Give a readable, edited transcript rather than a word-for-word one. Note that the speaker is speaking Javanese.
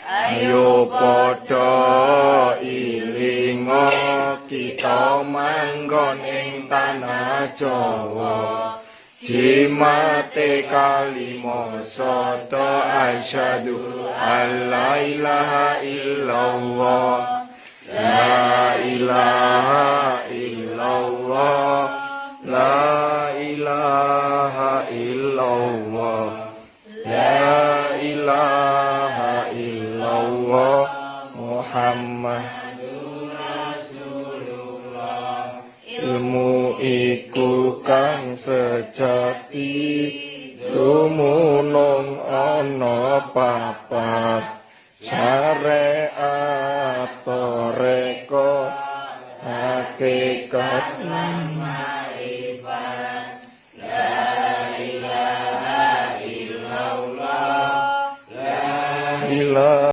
Ayo padha ilinga kita manggon ing tanah Jawa. Jimate kalima sada asyhadu alla ilaha illallah. La ilaha illallah. La ilaha illallah. La ilaha illallah. Muhammadur Rasulullah. Ilmu iku kang sejati dumunung ana papat. Syariat toreko hakikat